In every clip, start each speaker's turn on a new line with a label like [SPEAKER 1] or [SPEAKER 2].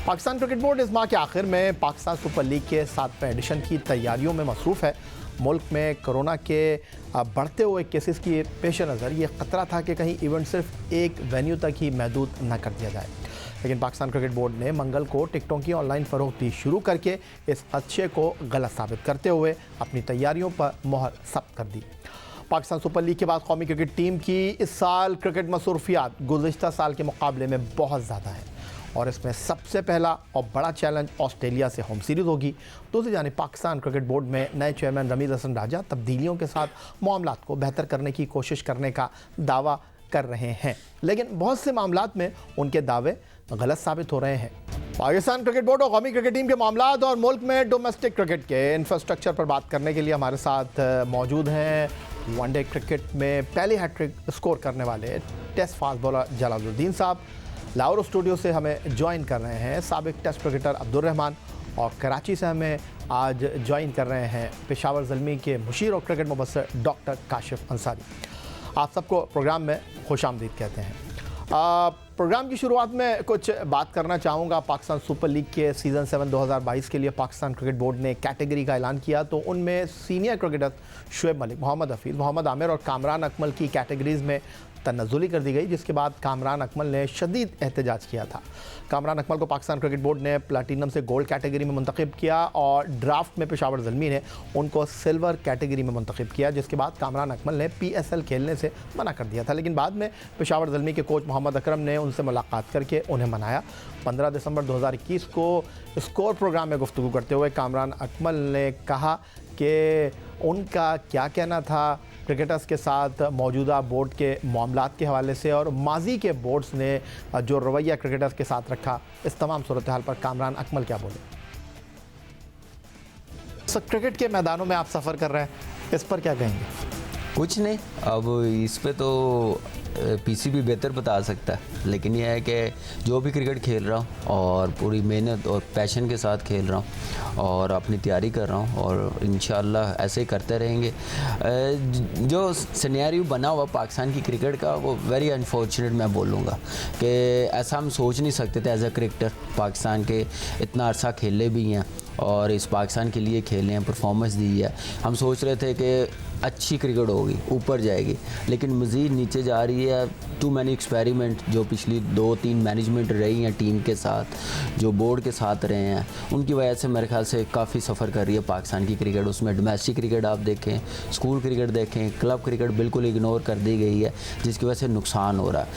[SPEAKER 1] Pakistan cricket board इस माह के आखिर में पाकिस्तान सुपर लीग के 7वें एडिशन की तैयारियों में मसरूफ़ है। मुल्क में कोरोना के बढ़ते हुए केसेस की पेश नज़र ये ख़तरा था कि कहीं इवेंट सिर्फ एक वेन्यू तक ही महदूद न कर दिया जाए, लेकिन पाकिस्तान क्रिकेट बोर्ड ने मंगल को टिकटों की ऑनलाइन फ़रोख्ती शुरू करके इस खदशे को गलत साबित करते हुए अपनी तैयारियों पर मोहर सख्त कर दी। पाकिस्तान सुपर लीग के बाद कौमी क्रिकेट टीम की इस साल क्रिकेट मसरूफियात गुज़िश्ता साल के मुकाबले में बहुत ज़्यादा है और इसमें सबसे पहला और बड़ा चैलेंज ऑस्ट्रेलिया से होम सीरीज़ होगी। दूसरी जानिब पाकिस्तान क्रिकेट बोर्ड में नए चेयरमैन रमीज़ हसन राजा तब्दीलियों के साथ मामलात को बेहतर करने की कोशिश करने का दावा कर रहे हैं, लेकिन बहुत से मामलात में उनके दावे गलत साबित हो रहे हैं। पाकिस्तान क्रिकेट बोर्ड और कौमी क्रिकेट टीम के मामलात और मुल्क में डोमेस्टिक क्रिकेट के इंफ्रास्ट्रक्चर पर बात करने के लिए हमारे साथ मौजूद हैं वनडे क्रिकेट में पहली हैट्रिक स्कोर करने वाले टेस्ट फास्ट बॉलर जलालुद्दीन साहब। लाहौर स्टूडियो से हमें ज्वाइन कर रहे हैं साबिक टेस्ट क्रिकेटर अब्दुल रहमान, और कराची से हमें आज ज्वाइन कर रहे हैं पेशावर ज़ल्मी के मुशीर और क्रिकेट मुबस्सिर डॉक्टर काशिफ अंसारी। आप सबको प्रोग्राम में खुशामदीद कहते हैं। प्रोग्राम की शुरुआत में कुछ बात करना चाहूँगा। पाकिस्तान सुपर लीग के सीज़न 7 2022 के लिए पाकिस्तान क्रिकेट बोर्ड ने कैटेगरी का ऐलान किया, तो उनमें सीनियर क्रिकेटर शुएब मलिक, मोहम्मद हफीज़, मोहम्मद आमिर और कामरान अकमल की कैटेगरीज़ में तनज़्ज़ुली कर दी गई, जिसके बाद कामरान अकमल ने शदीद एहतजाज किया था। कामरान अकमल को पाकिस्तान क्रिकेट बोर्ड ने प्लाटीनम से गोल्ड कैटेगरी में मुंतखब किया और ड्राफ्ट में पेशावर ज़ल्मी ने उनको सिल्वर कैटेगरी में मुंतखब किया, जिसके बाद कामरान अकमल ने PSL खेलने से मना कर दिया था, लेकिन बाद में पेशावर ज़ल्मी के कोच मोहम्मद अकरम ने उनसे मुलाकात करके उन्हें मनाया। 15 दिसंबर 2021 को स्कोर प्रोग्राम में गुफ्तगू करते हुए कामरान अकमल ने कहा कि उनका क्या कहना था क्रिकेटर्स के साथ मौजूदा बोर्ड के मामलात के हवाले से, और माजी के बोर्ड्स ने जो रवैया क्रिकेटर्स के साथ रखा, इस तमाम सूरत हाल पर कामरान अकमल क्या बोले। क्रिकेट के मैदानों में आप सफ़र कर रहे हैं, इस पर क्या कहेंगे?
[SPEAKER 2] कुछ नहीं, अब इस पे तो पीसी भी बेहतर बता सकता है, लेकिन यह है कि जो भी क्रिकेट खेल रहा हूँ और पूरी मेहनत और पैशन के साथ खेल रहा हूँ और अपनी तैयारी कर रहा हूँ और इंशाल्लाह ऐसे ही करते रहेंगे। जो सिनेरियो बना हुआ पाकिस्तान की क्रिकेट का, वो वेरी अनफॉर्चुनेट मैं बोलूँगा कि ऐसा हम सोच नहीं सकते थे एज ए क्रिकेटर। पाकिस्तान के इतना अरसा खेले भी हैं और इस पाकिस्तान के लिए खेले हैं, परफॉर्मेंस दी है। हम सोच रहे थे कि अच्छी क्रिकेट होगी, ऊपर जाएगी, लेकिन मज़ीद नीचे जा रही है। टू मैनी एक्सपेरिमेंट जो पिछली 2-3 मैनेजमेंट रही हैं टीम के साथ, जो बोर्ड के साथ रहे हैं, उनकी वजह से मेरे ख्याल से काफ़ी सफ़र कर रही है पाकिस्तान की क्रिकेट। उसमें डोमेस्टिक क्रिकेट आप देखें, स्कूल क्रिकेट देखें, क्लब क्रिकेट बिल्कुल इग्नोर कर दी गई है, जिसकी वजह से नुकसान हो रहा है।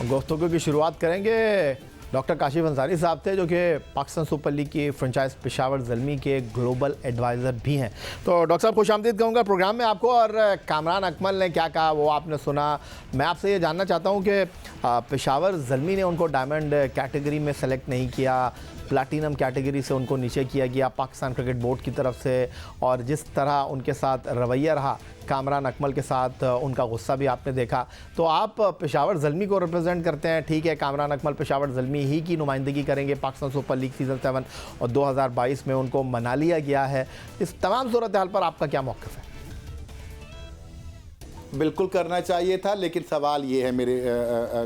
[SPEAKER 1] गुफ्तगू की शुरुआत करेंगे डॉक्टर काशिफ अंसारी साहब थे, जो कि पाकिस्तान सुपर लीग की फ्रेंचाइज पेशावर ज़ल्मी के ग्लोबल एडवाइज़र भी हैं। तो डॉक्टर साहब खुशामदीद कहूँगा प्रोग्राम में आपको। और कामरान अकमल ने क्या कहा वो आपने सुना। मैं आपसे ये जानना चाहता हूँ कि पेशावर ज़ल्मी ने उनको डायमंड कैटेगरी में सेलेक्ट नहीं किया, प्लाटीनम कैटेगरी से उनको नीचे किया गया पाकिस्तान क्रिकेट बोर्ड की तरफ से, और जिस तरह उनके साथ रवैया रहा कामरान अकमल के साथ, उनका गुस्सा भी आपने देखा। तो आप पेशावर ज़ल्मी को रिप्रेजेंट करते हैं, ठीक है, कामरान अकमल पेशावर ज़ल्मी ही की नुमाइंदगी करेंगे पाकिस्तान सुपर लीग सीज़न 7 और 2022 में उनको मना लिया गया है। इस तमाम सूरत हाल पर आपका क्या मौक़िफ़ है?
[SPEAKER 3] बिल्कुल करना चाहिए था, लेकिन सवाल ये है मेरे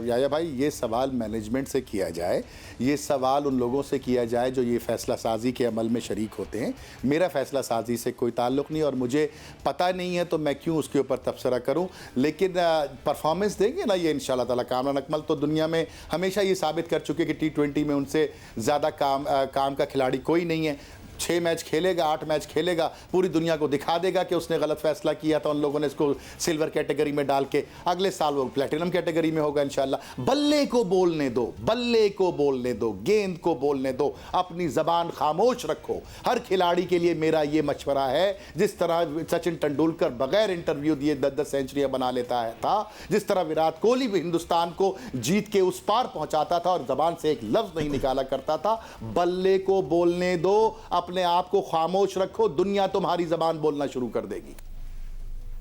[SPEAKER 3] याया भाई, ये सवाल मैनेजमेंट से किया जाए, ये सवाल उन लोगों से किया जाए जो ये फ़ैसला साजी के अमल में शरीक होते हैं। मेरा फ़ैसला साजी से कोई ताल्लुक़ नहीं, और मुझे पता नहीं है तो मैं क्यों उसके ऊपर तबसरा करूं। लेकिन परफॉर्मेंस देंगे ना ये इंशाल्लाह ताला। कामरान अकमल तो दुनिया में हमेशा ये साबित कर चुके कि T20 में उनसे ज़्यादा काम का खिलाड़ी कोई नहीं है। 6 मैच खेलेगा, 8 मैच खेलेगा, पूरी दुनिया को दिखा देगा कि उसने गलत फैसला किया था। उन लोगों ने इसको सिल्वर कैटेगरी में डाल के, अगले साल वो प्लेटिनम कैटेगरी में होगा इंशाल्लाह। बल्ले को बोलने दो, बल्ले को बोलने दो, गेंद को बोलने दो, अपनी ज़बान खामोश रखो। हर खिलाड़ी के लिए मेरा ये मशवरा है, जिस तरह सचिन तेंदुलकर बगैर इंटरव्यू दिए 10-10 सेंचुरियाँ बना लेता था, जिस तरह विराट कोहली भी हिंदुस्तान को जीत के उस पार पहुँचाता था और ज़बान से एक लफ्ज़ नहीं निकाला करता था, बल्ले को बोलने दो, अपने आप को खामोश रखो, दुनिया तुम्हारी जबान बोलना शुरू कर देगी।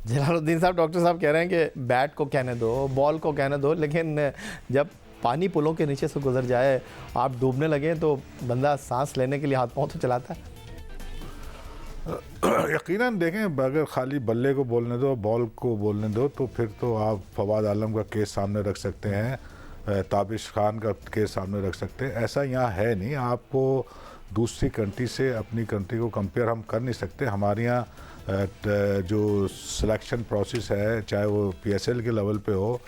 [SPEAKER 1] जलालुद्दीन साहब, डॉक्टर साहब कह रहे हैं कि बैट को कहने दो, बॉल को कहने दो, लेकिन जब पानी पुलों के नीचे से गुजर जाए, आप डूबने लगे, तो बंदा सांस लेने के लिए हाथ पांव तो चलाता है।
[SPEAKER 4] यकीनन देखें, अगर खाली बल्ले को बोलने दो, बॉल को बोलने दो, तो फिर तो आप फवाद आलम का केस सामने रख सकते हैं ताबिश खान का के सामने रख सकते हैं। ऐसा यहाँ है नहीं। आपको दूसरी कंट्री से अपनी कंट्री को कंपेयर हम कर नहीं सकते। हमारे यहाँ जो सिलेक्शन प्रोसेस है, चाहे वो PSL के लेवल पे हो,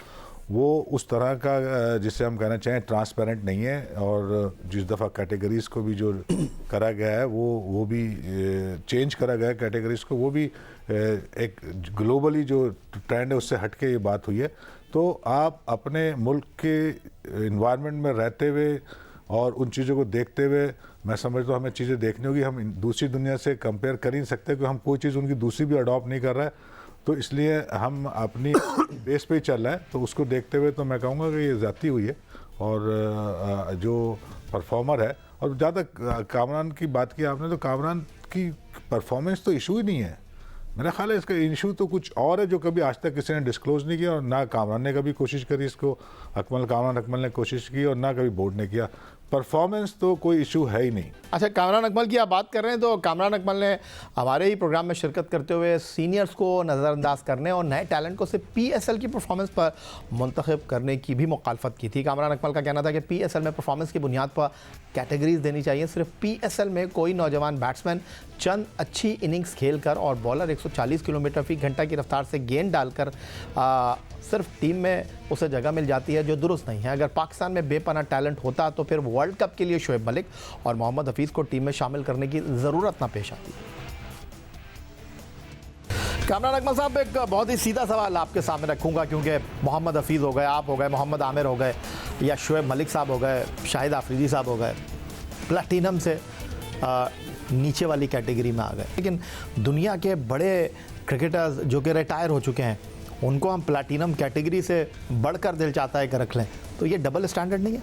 [SPEAKER 4] वो उस तरह का जिसे हम कहना चाहें ट्रांसपेरेंट नहीं है। और जिस दफ़ा कैटेगरीज़ को भी जो करा गया है वो भी चेंज करा गया है कैटेगरीज़ को, वो भी एक ग्लोबली जो ट्रेंड है उससे हट के ये बात हुई है। तो आप अपने मुल्क के इन्वायरमेंट में रहते हुए और उन चीज़ों को देखते हुए, मैं समझता हूँ हमें चीज़ें देखनी होगी। हम दूसरी दुनिया से कंपेयर कर ही नहीं सकते, क्योंकि हम कोई चीज़ उनकी दूसरी भी अडॉप्ट नहीं कर रहा है। तो इसलिए हम अपनी बेस पे ही चल रहा है। तो उसको देखते हुए तो मैं कहूँगा कि ये ज़्यादती हुई है। और जो परफॉर्मर है, और ज़्यादा कामरान की बात की आपने, तो कामरान की परफॉर्मेंस तो इशू ही नहीं है। मेरा ख्याल है इसका इशू तो कुछ और है जो कभी आज तक किसी ने डिस्क्लोज नहीं किया, और ना कामरान ने कभी कोशिश करी इसको, कामरान अकमल ने कोशिश की, और ना कभी बोर्ड ने किया। परफॉर्मेंस तो कोई इशू है ही नहीं।
[SPEAKER 1] अच्छा, कामरान अकमल की आप बात कर रहे हैं, तो कामरान अकमल ने हमारे ही प्रोग्राम में शिरकत करते हुए सीनियर्स को नज़रअंदाज करने और नए टैलेंट को सिर्फ PSL की परफॉर्मेंस पर मुंतखब करने की भी मुखालफत की थी। कामरान अकमल का कहना था कि PSL में परफॉर्मेंस की बुनियाद पर कैटेगरीज देनी चाहिए। सिर्फ PSL में कोई नौजवान बैट्समैन चंद अच्छी इनिंग्स खेल कर और बॉलर 140 किलोमीटर फी घंटा की रफ्तार से गेंद डालकर सिर्फ टीम में उसे जगह मिल जाती है, जो दुरुस्त नहीं है। अगर पाकिस्तान में बेपनाह टैलेंट होता तो फिर वर्ल्ड कप के लिए शोएब मलिक और मोहम्मद हफीज़ को टीम में शामिल करने की ज़रूरत ना पेश आती। कामरान अकमल साहब, एक बहुत ही सीधा सवाल आपके सामने रखूंगा, क्योंकि मोहम्मद हफीज़ हो गए, आप हो गए, मोहम्मद आमिर हो गए, या शोएब मलिक साहब हो गए, शाहिद आफरीदी साहब हो गए, प्लैटिनम से नीचे वाली कैटेगरी में आ गए। लेकिन दुनिया के बड़े क्रिकेटर्स जो कि रिटायर हो चुके हैं, उनको हम प्लैटिनम कैटेगरी से बढ़कर दिल चाहता है कि रख लें, तो ये डबल स्टैंडर्ड नहीं है?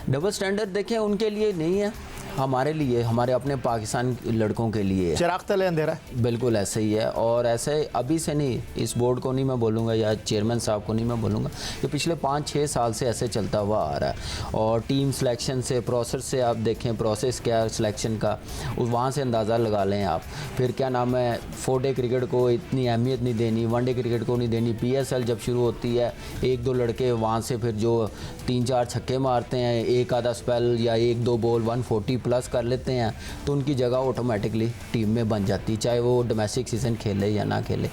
[SPEAKER 2] डबल स्टैंडर्ड देखें उनके लिए नहीं है, हमारे लिए, हमारे अपने पाकिस्तान लड़कों के लिए
[SPEAKER 1] चिराग तले अंधेरा है।
[SPEAKER 2] बिल्कुल ऐसे ही है। और ऐसे अभी से नहीं, इस बोर्ड को नहीं मैं बोलूँगा या चेयरमैन साहब को नहीं मैं बोलूँगा, कि पिछले 5-6 साल से ऐसे चलता हुआ आ रहा है। और टीम सिलेक्शन से, प्रोसेस से आप देखें, प्रोसेस क्या है सिलेक्शन का, वहाँ से अंदाज़ा लगा लें आप। फिर क्या नाम है, 4-डे क्रिकेट को इतनी अहमियत नहीं देनी, 1-डे क्रिकेट को नहीं देनी। PSL जब शुरू होती है, 1-2 लड़के वहाँ से फिर जो 3-4 छक्के मारते हैं, एक आधा स्पेल या 1-2 बॉल 140 प्लस कर लेते हैं, तो उनकी जगह ऑटोमेटिकली टीम में बन जाती है, चाहे वो डोमेस्टिक सीज़न खेले या ना खेले।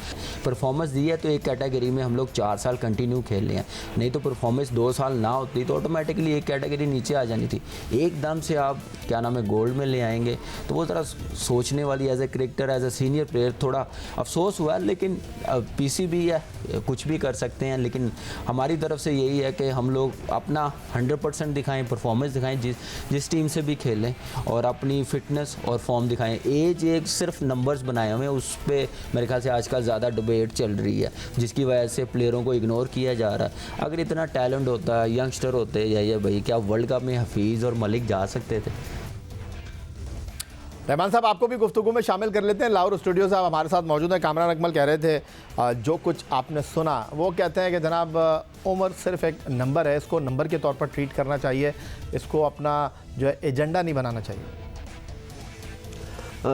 [SPEAKER 2] परफॉर्मेंस दी है तो एक कैटेगरी में हम लोग 4 साल कंटिन्यू खेल रहे हैं, नहीं तो परफॉर्मेंस 2 साल ना होती तो ऑटोमेटिकली एक कैटेगरी नीचे आ जानी थी। एकदम से आप क्या नाम है गोल्ड में ले आएंगे, तो वो ज़रा सोचने वाली, as a cricketer, as a senior player थोड़ा अफसोस हुआ। लेकिन PCB है, कुछ भी कर सकते हैं। लेकिन हमारी तरफ से यही है कि हम लोग अपना 100% दिखाएं, परफॉर्मेंस दिखाएं, जिस टीम से भी खेलें, और अपनी फिटनेस और फॉर्म दिखाएं। एज एक सिर्फ नंबर्स बनाए हुए हैं, उस पर मेरे ख्याल से आजकल ज़्यादा डिबेट चल रही है, जिसकी वजह से प्लेयरों को इग्नोर किया जा रहा है। अगर इतना टैलेंट होता, यंगस्टर होते, या भाई क्या वर्ल्ड कप में हफीज़ और मलिक जा सकते थे?
[SPEAKER 1] रहमान साहब, आपको भी गुफ्तगू में शामिल कर लेते हैं। लाहौर स्टूडियो साहब हमारे साथ मौजूद है। कामरान अकमल कह रहे थे, जो कुछ आपने सुना, वो कहते हैं कि जनाब उम्र सिर्फ एक नंबर है, इसको नंबर के तौर पर ट्रीट करना चाहिए, इसको अपना जो है एजेंडा नहीं बनाना चाहिए।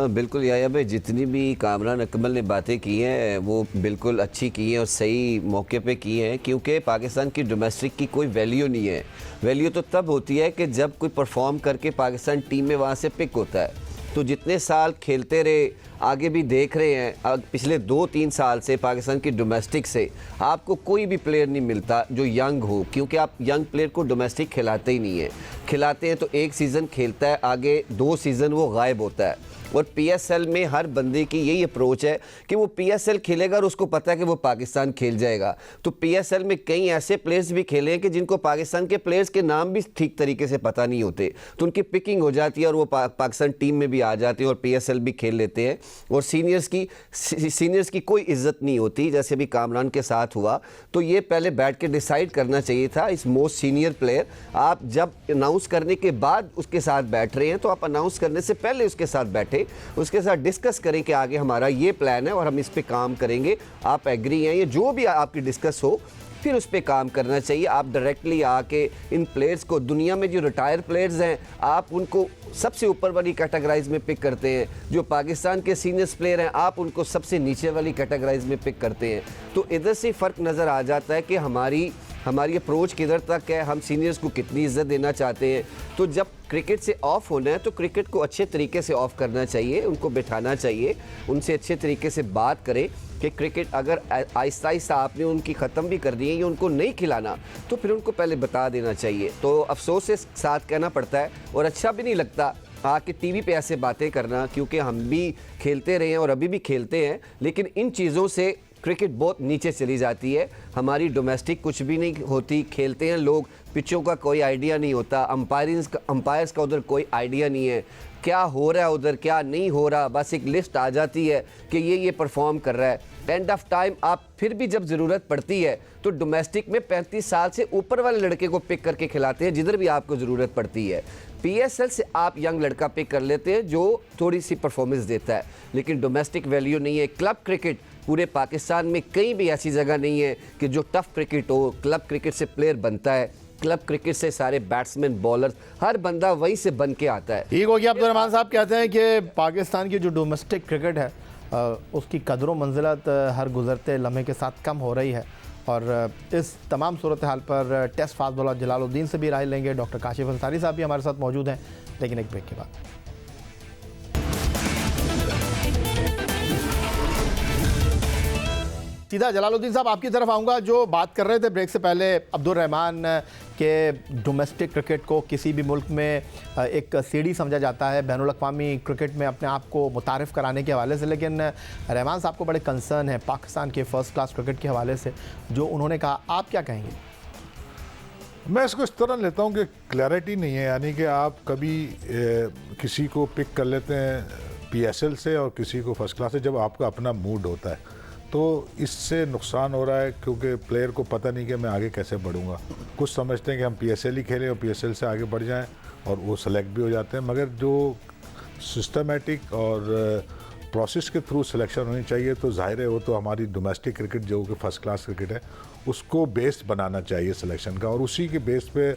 [SPEAKER 5] बिल्कुल याया भाई, जितनी भी कामरान अकमल ने बातें की हैं वो बिल्कुल अच्छी की हैं और सही मौके पे की हैं, क्योंकि पाकिस्तान की डोमेस्टिक की कोई वैल्यू नहीं है। वैल्यू तो तब होती है कि जब कोई परफॉर्म करके पाकिस्तान टीम में वहाँ से पिक होता है। तो जितने साल खेलते रहे, आगे भी देख रहे हैं, पिछले 2-3 साल से पाकिस्तान की डोमेस्टिक से आपको कोई भी प्लेयर नहीं मिलता जो यंग हो, क्योंकि आप यंग प्लेयर को डोमेस्टिक खिलाते ही नहीं है। खिलाते हैं तो 1 सीज़न खेलता है, आगे 2 सीज़न वो गायब होता है। और PSL में हर बंदे की यही अप्रोच है कि वो PSL खेलेगा और उसको पता है कि वो पाकिस्तान खेल जाएगा। तो PSL में कई ऐसे प्लेयर्स भी खेले हैं कि जिनको पाकिस्तान के प्लेयर्स के नाम भी ठीक तरीके से पता नहीं होते, तो उनकी पिकिंग हो जाती है और वो पाकिस्तान टीम में भी आ जाते हैं और PSL भी खेल लेते हैं। और सीनियर्स की कोई इज्जत नहीं होती, जैसे भी कामरान के साथ हुआ। तो ये पहले बैठ के डिसाइड करना चाहिए था। इस मोस्ट सीनियर प्लेयर, आप जब अनाउंस करने के बाद उसके साथ बैठ रहे हैं, तो आप अनाउंस करने से पहले उसके साथ बैठे, उसके साथ डिस्कस करें कि आगे हमारा ये प्लान है और हम इस पे काम करेंगे, आप एग्री हैं, ये जो भी आपकी डिस्कस हो, फिर उस पे काम करना चाहिए। आप डायरेक्टली आके इन प्लेयर्स को, दुनिया में जो रिटायर प्लेयर्स हैं, आप उनको सबसे ऊपर वाली कैटेगराइज में पिक करते हैं। जो पाकिस्तान के सीनियर प्लेयर हैं, आप उनको सबसे नीचे वाली कैटेगराइज में पिक करते हैं। तो इधर से फ़र्क नज़र आ जाता है कि हमारी हमारी अप्रोच किधर तक है, हम सीनियर्स को कितनी इज्जत देना चाहते हैं। तो जब क्रिकेट से ऑफ होना है तो क्रिकेट को अच्छे तरीके से ऑफ करना चाहिए, उनको बिठाना चाहिए, उनसे अच्छे तरीके से बात करें कि क्रिकेट अगर आहिस्ता आहिस्ता आपने उनकी ख़त्म भी कर दी है या उनको नहीं खिलाना तो फिर उनको पहले बता देना चाहिए। तो अफसोस के साथ कहना पड़ता है और अच्छा भी नहीं लगता आके टीवी पे ऐसे बातें करना, क्योंकि हम भी खेलते रहे हैं और अभी भी खेलते हैं, लेकिन इन चीज़ों से क्रिकेट बहुत नीचे चली जाती है। हमारी डोमेस्टिक कुछ भी नहीं होती, खेलते हैं लोग, पिचों का कोई आइडिया नहीं होता, अंपायर्स का उधर कोई आइडिया नहीं है, क्या हो रहा है उधर क्या नहीं हो रहा, बस एक लिस्ट आ जाती है कि ये परफॉर्म कर रहा है। एंड ऑफ टाइम आप फिर भी जब ज़रूरत पड़ती है तो डोमेस्टिक में 35 साल से ऊपर वाले लड़के को पिक करके खिलाते हैं जिधर भी आपको ज़रूरत पड़ती है। PSL से आप यंग लड़का पिक कर लेते हैं जो थोड़ी सी परफॉर्मेंस देता है, लेकिन डोमेस्टिक वैल्यू नहीं है। क्लब क्रिकेट पूरे पाकिस्तान में कहीं भी ऐसी जगह नहीं है कि जो टफ क्रिकेट हो। क्लब क्रिकेट से प्लेयर बनता है, क्लब क्रिकेट से सारे बैट्समैन बॉलर्स हर बंदा वहीं से बन के आता है।
[SPEAKER 1] ठीक हो गया। अब्दुर्रहमान साहब कहते हैं कि पाकिस्तान की जो डोमेस्टिक क्रिकेट है उसकी कदर व मंजिलत हर गुजरते लम्हे के साथ कम हो रही है, और इस तमाम सूरत हाल पर टेस्ट फास्ट बॉलर जलालुद्दीन से भी राय लेंगे। डॉक्टर काशिफ अंसारी साहब भी हमारे साथ मौजूद हैं, लेकिन एक ब्रेक के बाद। सीधा जलालुद्दीन साहब आपकी तरफ आऊँगा। जो बात कर रहे थे ब्रेक से पहले अब्दुर्रहमान के डोमेस्टिक क्रिकेट को किसी भी मुल्क में एक सीढ़ी समझा जाता है बैनुल अक़वामी क्रिकेट में अपने आप को मुतारिफ़ कराने के हवाले से, लेकिन रहमान साहब को बड़े कंसर्न है पाकिस्तान के फ़र्स्ट क्लास क्रिकेट के हवाले से जो उन्होंने कहा, आप क्या कहेंगे?
[SPEAKER 4] मैं इसको इस तरह लेता हूँ कि क्लैरिटी नहीं है, यानी कि आप कभी किसी को पिक कर लेते हैं PSL से और किसी को फर्स्ट क्लास से जब आपका अपना मूड होता है, तो इससे नुकसान हो रहा है क्योंकि प्लेयर को पता नहीं कि मैं आगे कैसे बढ़ूंगा। कुछ समझते हैं कि हम PSL ही खेलें और PSL से आगे बढ़ जाएं और वो सेलेक्ट भी हो जाते हैं, मगर जो सिस्टमेटिक और प्रोसेस के थ्रू सिलेक्शन होनी चाहिए तो जाहिर है वो तो हमारी डोमेस्टिक क्रिकेट जो कि फर्स्ट क्लास क्रिकेट है उसको बेस बनाना चाहिए सिलेक्शन का, और उसी के बेस पे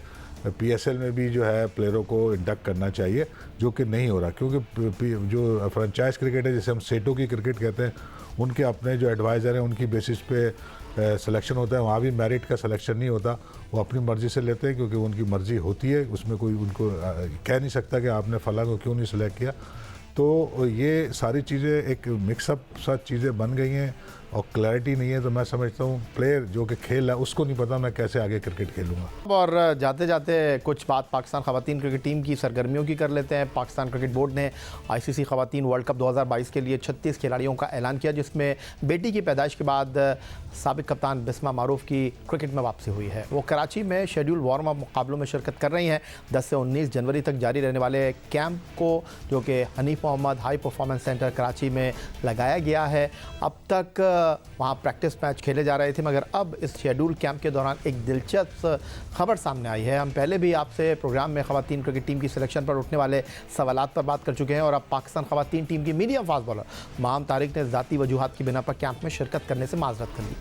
[SPEAKER 4] PSL में भी जो है प्लेयरों को इंडक्ट करना चाहिए, जो कि नहीं हो रहा। क्योंकि जो फ्रेंचाइज क्रिकेट है जिसे हम सेटों की क्रिकेट कहते हैं, उनके अपने जो एडवाइज़र हैं उनकी बेसिस पे सिलेक्शन होता है, वहाँ भी मेरिट का सिलेक्शन नहीं होता, वो अपनी मर्ज़ी से लेते हैं क्योंकि उनकी मर्ज़ी होती है, उसमें कोई उनको कह नहीं सकता कि आपने फ़लाँ को क्यों नहीं सिलेक्ट किया। तो ये सारी चीज़ें एक मिक्सअप सा चीज़ें बन गई हैं और क्लैरिटी नहीं है, तो मैं समझता हूँ प्लेयर जो कि खेल रहा है उसको नहीं पता मैं कैसे आगे क्रिकेट खेलूँगा।
[SPEAKER 1] और जाते जाते कुछ बात पाकिस्तान ख़वातीन क्रिकेट टीम की सरगर्मियों की कर लेते हैं। पाकिस्तान क्रिकेट बोर्ड ने ICC ख़वातीन वर्ल्ड कप 2022 के लिए 36 खिलाड़ियों का ऐलान किया, जिसमें बेटी की पैदाइश के बाद साबिक कप्तान बिस्मा मारूफ की क्रिकेट में वापसी हुई है। वो कराची में शेड्यूल वार्म अप मुकाबलों में शिरकत कर रही हैं। 10 से 19 जनवरी तक जारी रहने वाले कैंप को जो कि Hanif Mohammad high performance centre Karachi में लगाया गया है। अब तक वहाँ प्रैक्टिस मैच खेले जा रहे थे, मगर अब इस शेड्यूल कैंप के दौरान एक दिलचस्प खबर सामने आई है। हम पहले भी आपसे प्रोग्राम में ख़वातीन क्रिकेट टीम की सिलेक्शन पर उठने वाले सवालात पर बात कर चुके हैं, और अब पाकिस्तान ख़वातीन टीम की medium fast bowler Maham Tariq ने ज़ाती वजूहात की बिना पर कैंप में शिरकत करने से माजरत कर ली।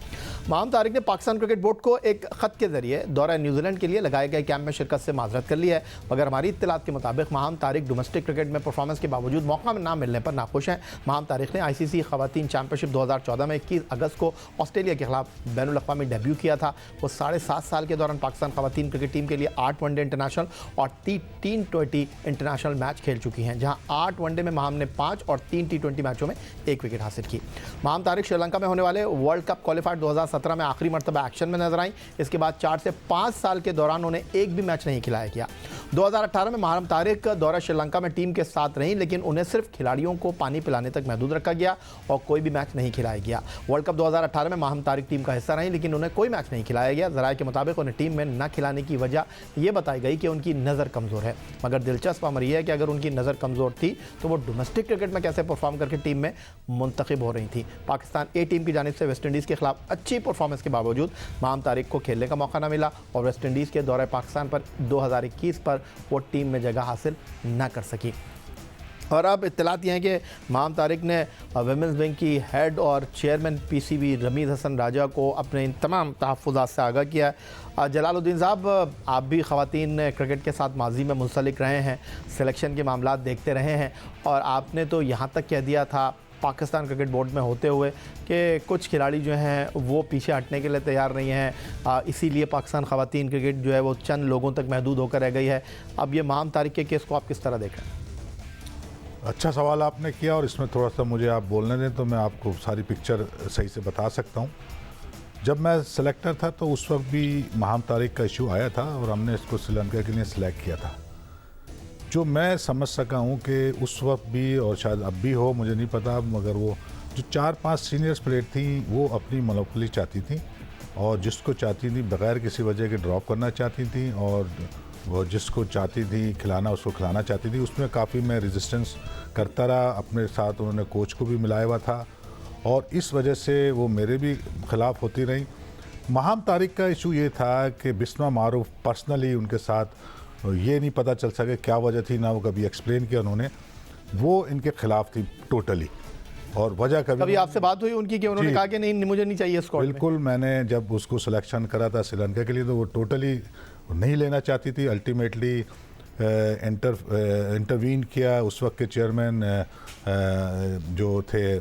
[SPEAKER 1] माहम तारिक ने पाकिस्तान क्रिकेट बोर्ड को एक ख़त के ज़रिए दौरा न्यूजीलैंड के लिए लगाए गए कैंप में शिरकत से माजरत कर ली है, मगर हमारी इत्तलात के मुताबिक माहम तारिक डोमेस्टिक क्रिकेट में परफॉर्मेंस के बावजूद मौका ना मिलने पर नाखुश हैं। माहम तारिक ने ICC ख़वातीन चैम्पियनशिप 2014 में 21 अगस्त को ऑस्ट्रेलिया के खिलाफ बैनुल अक़वामी डेब्यू किया था। वो 7.5 साल के दौरान पाकिस्तान ख़वातीन क्रिकेट टीम के लिए 8 वनडे इंटरनेशनल और 3 T20 इंटरनेशनल मैच खेल चुकी हैं, जहां 8 वनडे में माहम ने 5 और 3 T20 मैचों में 1 विकेट हासिल की। माहम तारिक श्रीलंका में होने वाले वर्ल्ड कप क्वालिफायर 2017 में आखिरी मरतबा एक्शन में नजर आई। इसके बाद 4 से 5 साल के दौरान उन्हें एक भी मैच नहीं खिलाया गया। 2018 में माहम तारिक दौरा श्रीलंका में टीम के साथ रहीं, लेकिन उन्हें सिर्फ खिलाड़ियों को पानी पिलाने तक महदूद रखा गया और कोई भी मैच नहीं खिलाया गया। वर्ल्ड कप 2018 में माहम तारिक टीम का हिस्सा रहीं, लेकिन उन्हें कोई मैच नहीं खिलाया गया। ज़राए के मुताबिक उन्हें टीम में न खिलाने की वजह यह बताई गई कि उनकी नज़र कमज़ोर है, मगर दिलचस्प अमर यह है कि अगर उनकी नज़र कमज़ोर थी तो वो डोमेस्टिक क्रिकेट में कैसे परफॉर्म करके टीम में मुंतखब हो रही थी। पाकिस्तान ए टीम की जानिब से वेस्ट इंडीज़ के खिलाफ अच्छी परफॉर्मेंस के बावजूद माहम तारिक को खेलने का मौका न मिला और वेस्ट इंडीज़ के दौरे पाकिस्तान पर 2021 पर वो टीम में जगह हासिल न कर सकी। और अब इत्तलात ये हैं कि माहम तारिक ने वुमेंस विंग की हेड और चेयरमैन PCB रमीज़ हसन राजा को अपने इन तमाम तहफ़्फ़ुज़ात से आगाह किया है। जलालुद्दीन साहब, आप भी ख़वातीन क्रिकेट के साथ माजी में मुंसलिक रहे हैं, सिलेक्शन के मामलात देखते रहे हैं, और आपने तो यहाँ तक कह दिया था पाकिस्तान क्रिकेट बोर्ड में होते हुए कि कुछ खिलाड़ी जो हैं वो पीछे हटने के लिए तैयार नहीं हैं, इसीलिए पाकिस्तान ख़वातीन क्रिकेट जो है वो चंद लोगों तक महदूद होकर रह गई है। अब ये माम तारिक के केस को आप किस तरह देखें?
[SPEAKER 4] अच्छा सवाल आपने किया, और इसमें थोड़ा सा मुझे आप बोलने दें तो मैं आपको सारी पिक्चर सही से बता सकता हूँ। जब मैं सेलेक्टर था तो उस वक्त भी महाम तारिक का इशू आया था और हमने इसको श्रीलंका के लिए सिलेक्ट किया था। जो मैं समझ सका हूँ कि उस वक्त भी, और शायद अब भी हो, मुझे नहीं पता, मगर वो जो 4-5 सीनियर्स प्लेयर थी वो अपनी मोनोपोली चाहती थी, और जिसको चाहती थी बग़ैर किसी वजह के ड्रॉप करना चाहती थी, और वो जिसको चाहती थी खिलाना उसको खिलाना चाहती थी। उसमें काफ़ी मैं रेजिस्टेंस करता रहा, अपने साथ उन्होंने कोच को भी मिलाया हुआ था, और इस वजह से वो मेरे भी ख़िलाफ़ होती रही। महाम तारिक का इशू ये था कि बिस्मा मारूफ पर्सनली उनके साथ ये नहीं पता चल सके क्या वजह थी, ना वो कभी एक्सप्लेन किया उन्होंने, वो इनके ख़िलाफ़ थी टोटली, और वजह कभी
[SPEAKER 1] आपसे बात हुई उनकी कि उन्होंने कहा कि नहीं मुझे नहीं चाहिए स्क्वाड में?
[SPEAKER 4] बिल्कुल, मैंने जब उसको सिलेक्शन करा था श्रीलंका के लिए तो वो टोटली नहीं लेना चाहती थी। अल्टीमेटली इंटरवीन किया उस वक्त के चेयरमैन जो थे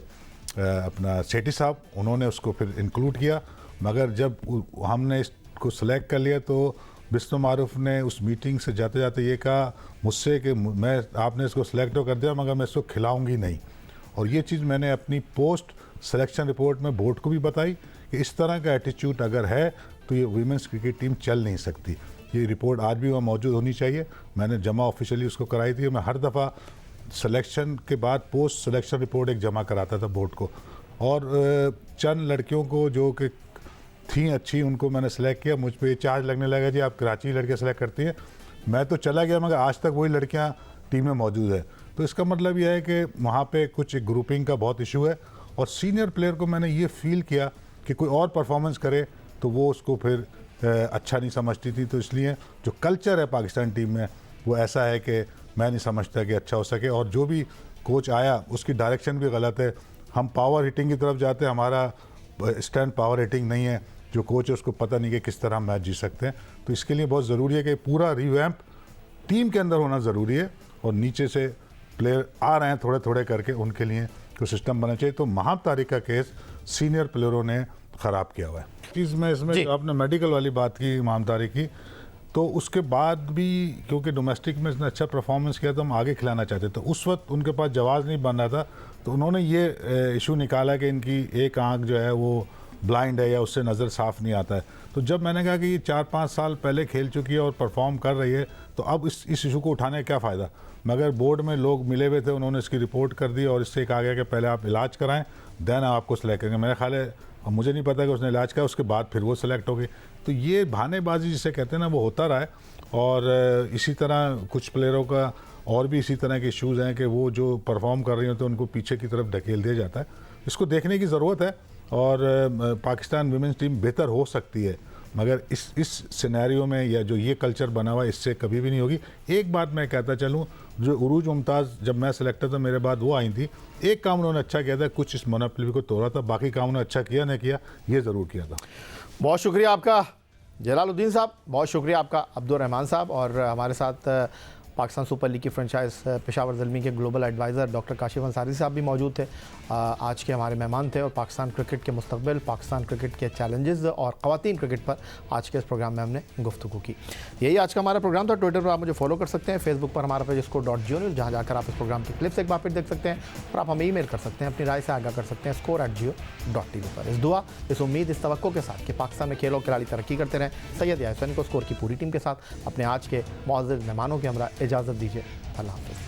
[SPEAKER 4] अपना सेठी साहब, उन्होंने उसको फिर इंक्लूड किया, मगर जब हमने इसको सेलेक्ट कर लिया तो बिस्मा मारूफ ने उस मीटिंग से जाते जाते ये कहा मुझसे कि मैं आपने इसको सिलेक्ट तो कर दिया मगर मैं इसको खिलाऊंगी नहीं। और ये चीज़ मैंने अपनी पोस्ट सिलेक्शन रिपोर्ट में बोर्ड को भी बताई कि इस तरह का एटीट्यूड अगर है तो ये वीमेंस क्रिकेट टीम चल नहीं सकती। ये रिपोर्ट आज भी वहाँ मौजूद होनी चाहिए। मैंने जमा ऑफिशियली उसको कराई थी। मैं हर दफ़ा सिलेक्शन के बाद पोस्ट सिलेक्शन रिपोर्ट एक जमा कराता था बोर्ड को, और चंद लड़कियों को जो कि थी अच्छी उनको मैंने सेलेक्ट किया। मुझ पर चार्ज लगने लगा जी आप कराची लड़के सेलेक्ट करती हैं। मैं तो चला गया मगर आज तक वही लड़कियां टीम में मौजूद है। तो इसका मतलब यह है कि वहाँ पे कुछ ग्रुपिंग का बहुत इशू है, और सीनियर प्लेयर को मैंने ये फील किया कि कोई और परफॉर्मेंस करे तो वो उसको फिर अच्छा नहीं समझती थी। तो इसलिए जो कल्चर है पाकिस्तान टीम में वो ऐसा है कि मैं नहीं समझता कि अच्छा हो सके, और जो भी कोच आया उसकी डायरेक्शन भी गलत है। हम पावर हिटिंग की तरफ जाते हैं, हमारा स्टैंड पावर हिटिंग नहीं है। जो कोच है उसको पता नहीं कि किस तरह हम मैच जीत सकते हैं। तो इसके लिए बहुत ज़रूरी है कि पूरा रिवैम्प टीम के अंदर होना ज़रूरी है, और नीचे से प्लेयर आ रहे हैं थोड़े थोड़े करके, उनके लिए कोई सिस्टम बनना चाहिए। तो महाम तारिक का केस सीनियर प्लेयरों ने ख़राब किया हुआ है। चीज़ में इसमें जो आपने मेडिकल वाली बात की महाम तारिक की, तो उसके बाद भी क्योंकि डोमेस्टिक में इसने अच्छा परफॉर्मेंस किया तो हम आगे खिलाना चाहते, तो उस वक्त उनके पास जवाब नहीं बन रहा था। तो उन्होंने ये इशू निकाला कि इनकी एक आंख जो है वो ब्लाइंड है या उससे नज़र साफ़ नहीं आता है। तो जब मैंने कहा कि ये 4-5 साल पहले खेल चुकी है और परफॉर्म कर रही है, तो अब इस इशू को उठाने का क्या फ़ायदा। मगर बोर्ड में लोग मिले हुए थे, उन्होंने इसकी रिपोर्ट कर दी और इससे कहा गया कि पहले आप इलाज कराएं, देन आपको सेलेक्ट करेंगे। मेरा ख्याल है, मुझे नहीं पता कि उसने इलाज किया उसके बाद फिर वो सिलेक्ट हो गई। तो ये बहानेबाजी जिसे कहते हैं ना, वो होता रहा है। और इसी तरह कुछ प्लेयरों का और भी इसी तरह के इश्यूज़ हैं कि वो जो परफॉर्म कर रही होते हैं उनको पीछे की तरफ धकेल दिया जाता है। इसको देखने की ज़रूरत है, और पाकिस्तान वुमेन्स टीम बेहतर हो सकती है, मगर इस सिनेरियो में या जो ये कल्चर बना हुआ है इससे कभी भी नहीं होगी। एक बात मैं कहता चलूँ, जो उरूज मुमताज़ जब मैं सेलेक्टर था मेरे बाद वो आई थी, एक काम उन्होंने अच्छा किया था, कुछ इस मोनोपोली को तोड़ा था, बाकी काम उन्होंने अच्छा किया नहीं किया ये ज़रूर किया था।
[SPEAKER 1] बहुत शुक्रिया आपका जलालुद्दीन साहब, बहुत शुक्रिया आपका अब्दुल रहमान साहब, और हमारे साथ पाकिस्तान सुपर लीग की फ्रेंचाइज पेशावर ज़ल्मी के global adviser doctor Kashif Ansari साहब भी मौजूद थे। आज के हमारे मेहमान थे, और पाकिस्तान क्रिकेट के मुस्तकबिल, पाकिस्तान क्रिकेट के चैलेंजेस और ख़वातीन क्रिकेट पर आज के इस प्रोग्राम में हमने गुफ्तगू की। यही आज का हमारा प्रोग्राम था। ट्विटर पर आप मुझे फॉलो कर सकते हैं, फेसबुक पर हमारा पेज score.geo, जहाँ जाकर आप इस प्रोग्राम की क्लिप्स एक बार फिर देख सकते हैं, और आप हमें ईमेल कर सकते हैं, अपनी राय से आगाह कर सकते हैं score@geo.tv पर। इस दुआ, इस उम्मीद, इस तवक्को के साथ कि पाकिस्तान में खेल और खिलाड़ी तरक्की करते रहें, सैयद याहिया हुसैनी को स्कोर की पूरी टीम के साथ अपने आज के मुअज़्ज़ज़ मेहमानों के हमरा इजाज़त दीजिए। अल्लाह हाफ़िज़।